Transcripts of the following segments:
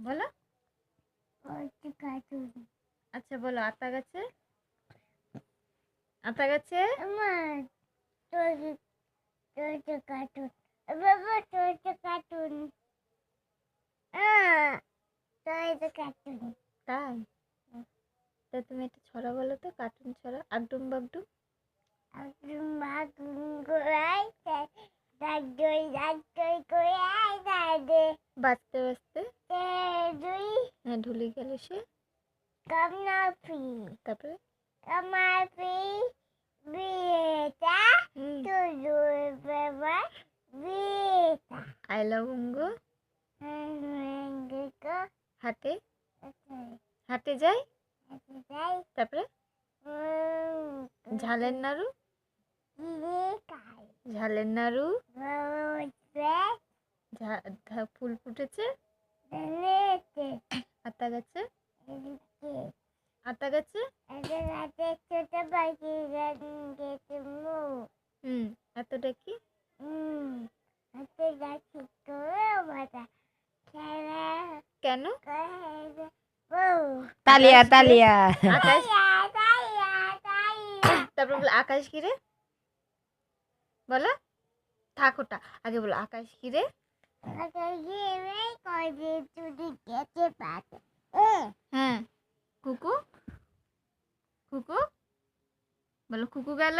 বলো। কার্টুন। আচ্ছা বলো, আতা গাছে আতা গাছে আমার তোর কার্টুন। বাবা তোর কার্টুন। তোর কার্টুন। তাই? তা তুমি একটা ছড়া বলো তো, কার্টুন ছড়া। আগডুম বাগডুম। আগডুম বাগডুম গোড়ায় দাঁড় গোড়ায় দাঁড়ে বাঁচতে বাঁচতে দুই ঢুলে গেল সে। কামনাফি তারপরে কামাফি বিয়েটা তুলুর বাবা বিয়েটা আইলা বঙ্গ হাটে হাটে যাই। তারপরে ঝালের নাড়ু ঝালের নাড়ু ফুল ফুটেছে আতা গাছে আতা গাছে। ছোট পাখি এতটা কি? কেন? তালিয়া তালিয়া। আকাশ। তারপর বলো আকাশ ঘিরে। বলো, থাক ওটা আগে বলো। আকাশ ঘিরে হ্যাঁ কুকু কুকু। বলো খুকু গেল।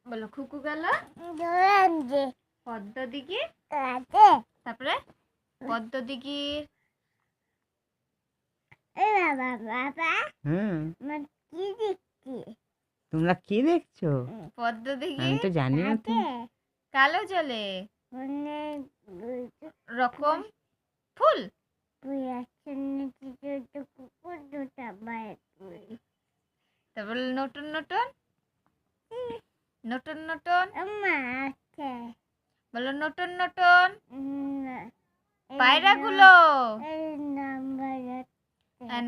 বলো খুকু গেল পদ্ম দিঘির। তারপরে পদ্ম দিঘির কি দেখছি? তোমরা কি দেখছো? পদ্ম দিঘির আমি তো জানি না তো। কালো জলে রকম ফুল। তারপর নতুন নতুন নতুন নতুন বলো নতুন নতুন পায়রাগুলো।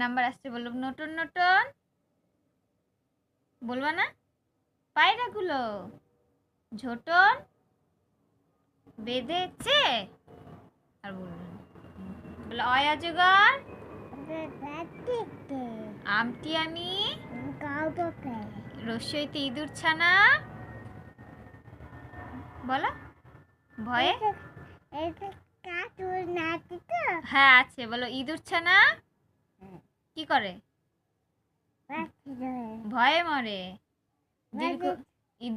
নাম্বার আসছে। বলো নতুন নতুন বলবা না? পায়রাগুলো ঝোটন বেঁধেছে। আর বলবেন বলো অয়াজগার আমটি আমি রসইতে ইঁদুর ছানা। বলো ভয়ে। হ্যাঁ আছে। বলো ইঁদুর ছানা কি করে? ভয়ে মরে।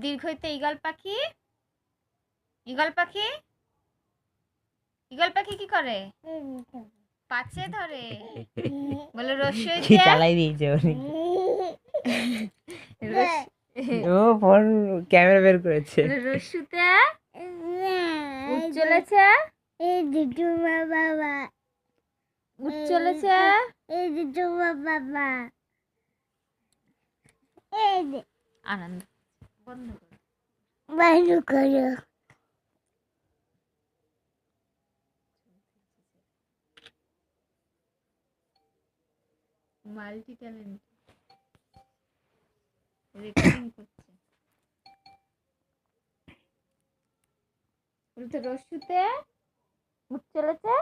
দীর্ঘইতে ঈগল পাখি ঈগল পাখি ঈগল পাখি কি করে? পাছে ধরে। বলো রসইতে চালাই দিয়েছে ও ফোন ক্যামেরা বের করেছে। রসুতে উঠ চলেছে বাবা উঠ চলেছে বাবা আনন্দ। বন্ধ করো। বন্ধ করো। মাল্টি ট্যালেন্ট রেকর্ডিং করছে। রসুতে উঠ চলেছে